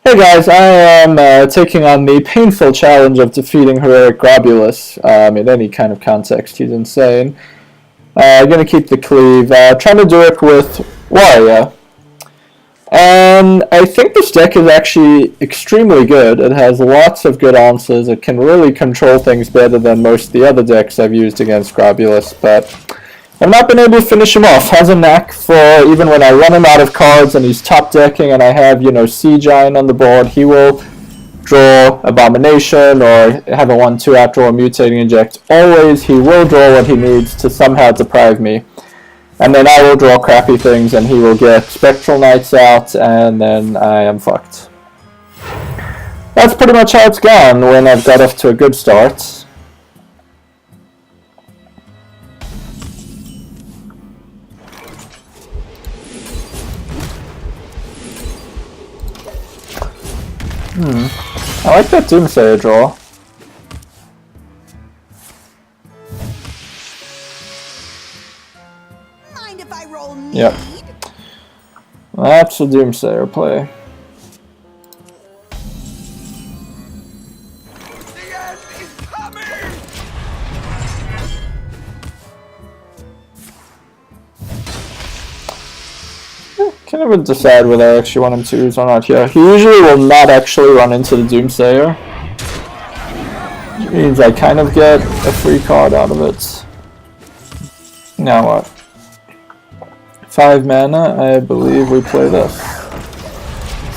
Hey guys, I am taking on the painful challenge of defeating heroic Grobbulus. In any kind of context, he's insane. Gonna keep the cleave. Trying to do it with Warrior. And I think this deck is actually extremely good. It has lots of good answers. It can really control things better than most of the other decks I've used against Grobbulus, but I've not been able to finish him off. Has a knack for, even when I run him out of cards and he's top decking and I have, Sea Giant on the board, he will draw Abomination or have a 1-2 out draw Mutating Inject. Always he will draw what he needs to somehow deprive me. And then I will draw crappy things and he will get Spectral Knights out and then I am fucked. That's pretty much how it's gone when I've got off to a good start. I like that Doomsayer draw. Mind if I roll need? Yep. That's a Doomsayer play. The end is coming! Can't even decide whether I actually want him to use or not here. He usually will not actually run into the Doomsayer. Which means I kind of get a free card out of it. Now what? 5 mana, I believe we play this.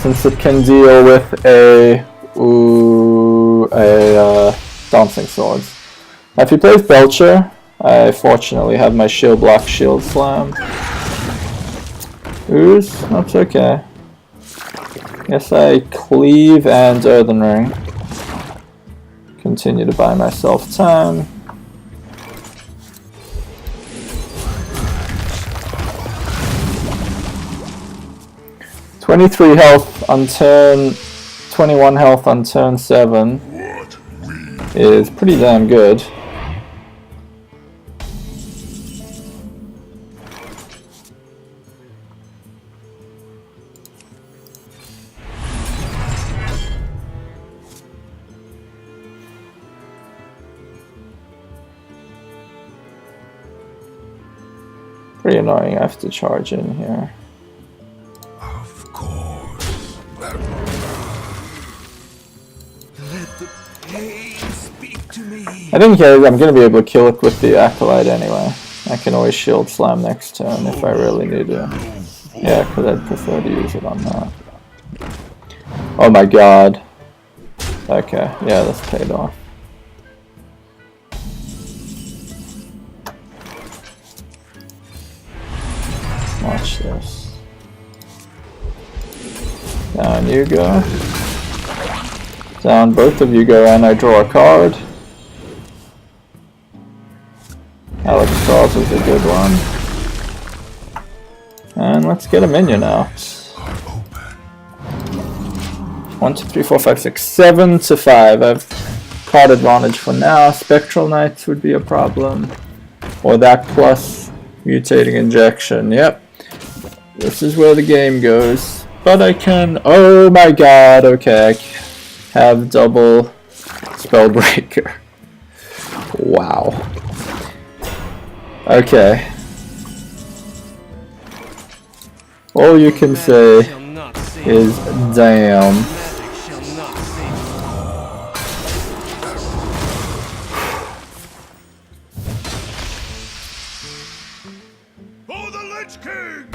Since it can deal with a Dancing Swords. Now if he plays Belcher, I fortunately have my shield block, shield slam. Ooze? That's okay. Guess I cleave and Earthen Ring. Continue to buy myself time. $23 health on turn, 21 health on turn 7 is pretty damn good. Pretty annoying, I have to charge in here. Of course. Let the pain speak to me. I think I'm going to be able to kill it with the Acolyte anyway. I can always shield slam next turn if I really need to. Yeah, because I'd prefer to use it on that. Oh my god. Okay, yeah, that's paid off. Watch this. Down you go. Down both of you go and I draw a card. Alex Cross is a good one. And let's get a minion out. 1, 2, 3, 4, 5, 6, 7 to 5. I've card advantage for now. Spectral Knights would be a problem. Or that plus Mutating Injection. Yep. This is where the game goes. But I can... Oh my god, okay. I have double Spellbreaker. Wow. Okay. All you can say is damn. For the Lich King!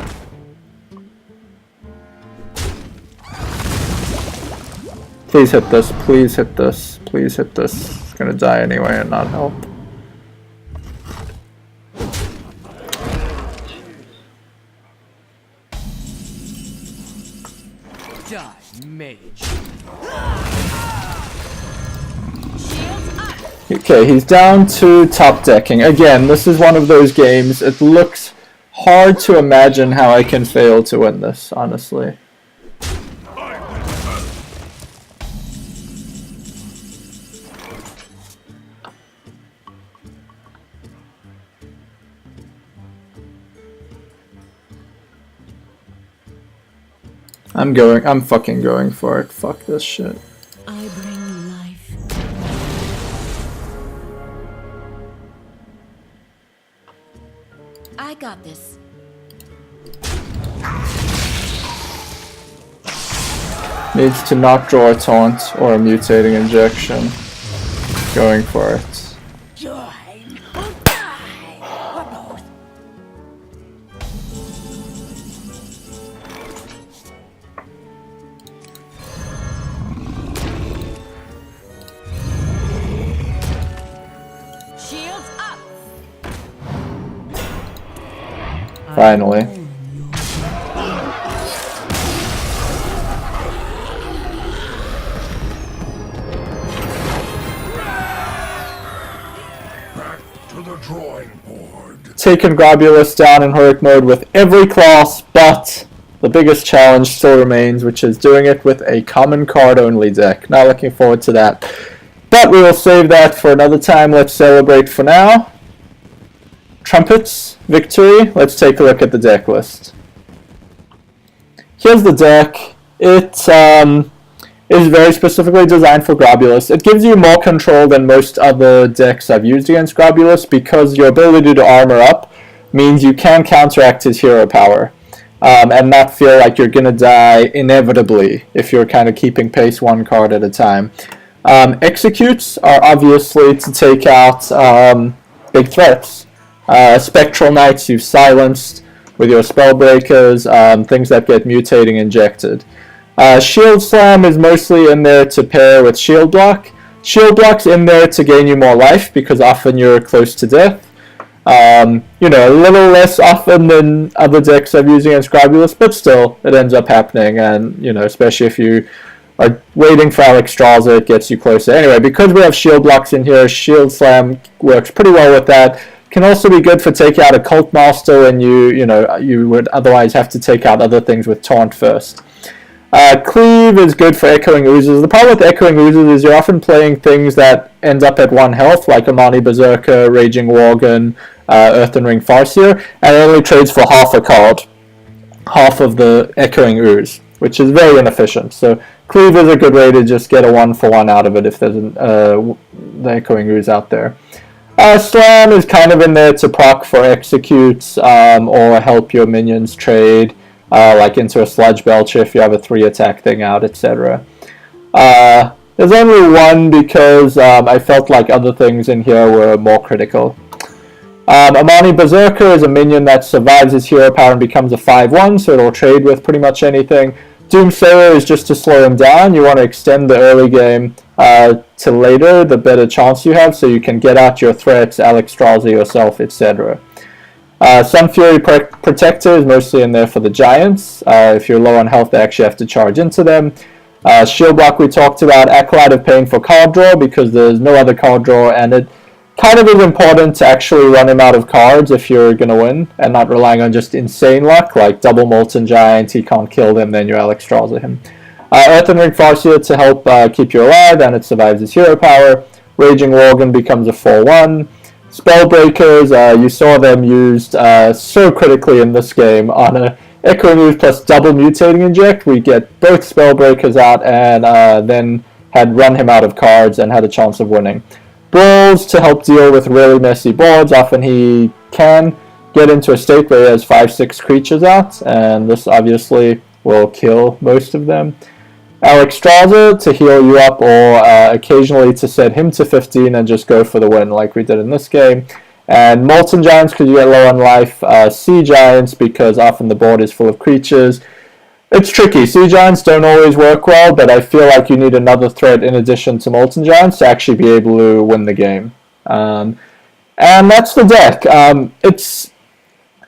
Please hit this, please hit this, please hit this. It's gonna die anyway and not help. Die, mage. Okay, he's down to top decking. Again, this is one of those games. It looks hard to imagine how I can fail to win this, honestly. I'm fucking going for it. Fuck this shit. I bring life. I got this. Needs to not draw a taunt or a mutating injection. Going for it. Join or die, or both. Shields up. Finally. Drawing board. Taken Grobbulus down in heroic mode with every class, but the biggest challenge still remains, which is doing it with a common card only deck. Not looking forward to that. But we will save that for another time. Let's celebrate for now. Trumpets, victory. Let's take a look at the deck list. Here's the deck. It is very specifically designed for Grobbulus. It gives you more control than most other decks I've used against Grobbulus because your ability to armor up means you can counteract his hero power and not feel like you're going to die inevitably if you're kind of keeping pace one card at a time. Executes are obviously to take out big threats. Spectral Knights you've silenced with your Spellbreakers, things that get mutating injected. Shield Slam is mostly in there to pair with Shield Block. Shield Block's in there to gain you more life because often you're close to death. You know, a little less often than other decks I've used against Grobbulus, but still, it ends up happening, and, you know, especially if you are waiting for Naxxramas, it gets you closer. Anyway, because we have Shield Blocks in here, Shield Slam works pretty well with that. Can also be good for taking out a Cult Master when you would otherwise have to take out other things with Taunt first. Cleave is good for Echoing Oozes. The problem with Echoing Oozes is you're often playing things that end up at 1 health, like Amani Berserker, Raging Worgen, Earthen Ring Farseer, and it only trades for half a card, half of the Echoing Ooze, which is very inefficient. So Cleave is a good way to just get a 1-for-1 out of it if there's the Echoing Ooze out there. Slam is kind of in there to proc for executes or help your minions trade. Like into a Sludge Belcher if you have a 3-attack thing out, etc. There's only one because I felt like other things in here were more critical. Amani Berserker is a minion that survives his hero power and becomes a 5-1, so it'll trade with pretty much anything. Doomsayer is just to slow him down. You want to extend the early game to later, the better chance you have, so you can get out your threats, Naxxramas yourself, etc. Sunfury Protector is mostly in there for the Giants. If you're low on health, they actually have to charge into them. Shield Block we talked about. Acolyte of Pain for card draw because there's no other card draw, and it kind of is important to actually run him out of cards if you're going to win, and not relying on just insane luck, like double Molten Giant, he can't kill them, then you Naxxramas him. Earthen Ring Farseer to help keep you alive, and it survives his hero power. Raging Worgen becomes a 4-1. Spellbreakers, you saw them used so critically in this game. On a Echoing Ooze plus double Mutating Inject, we get both Spellbreakers out and then had run him out of cards and had a chance of winning. Brawls to help deal with really messy boards. Often he can get into a state where he has 5-6 creatures out, and this obviously will kill most of them. Naxxramas to heal you up, or occasionally to set him to 15 and just go for the win like we did in this game. And Molten Giants because you get low on life. Sea Giants because often the board is full of creatures. It's tricky. Sea Giants don't always work well, but I feel like you need another threat in addition to Molten Giants to actually be able to win the game. And that's the deck.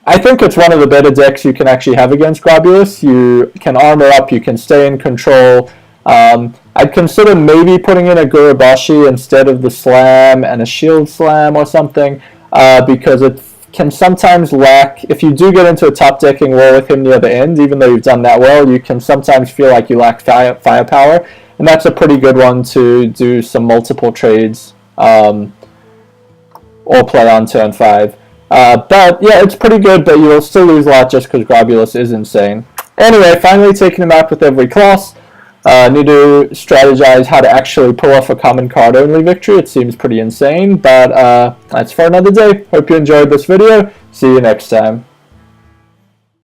I think it's one of the better decks you can actually have against Grobbulus. You can armor up, you can stay in control. I'd consider maybe putting in a Gurubashi instead of the Slam and a Shield Slam or something, because it can sometimes lack, if you do get into a top decking war with him near the end, even though you've done that well, you can sometimes feel like you lack firepower, and that's a pretty good one to do some multiple trades or play on turn 5. But yeah, it's pretty good, but you will still lose a lot just because Grobbulus is insane. Anyway, finally taking him out with every class. Need to strategize how to actually pull off a common card only victory. It seems pretty insane, but that's for another day. Hope you enjoyed this video. See you next time.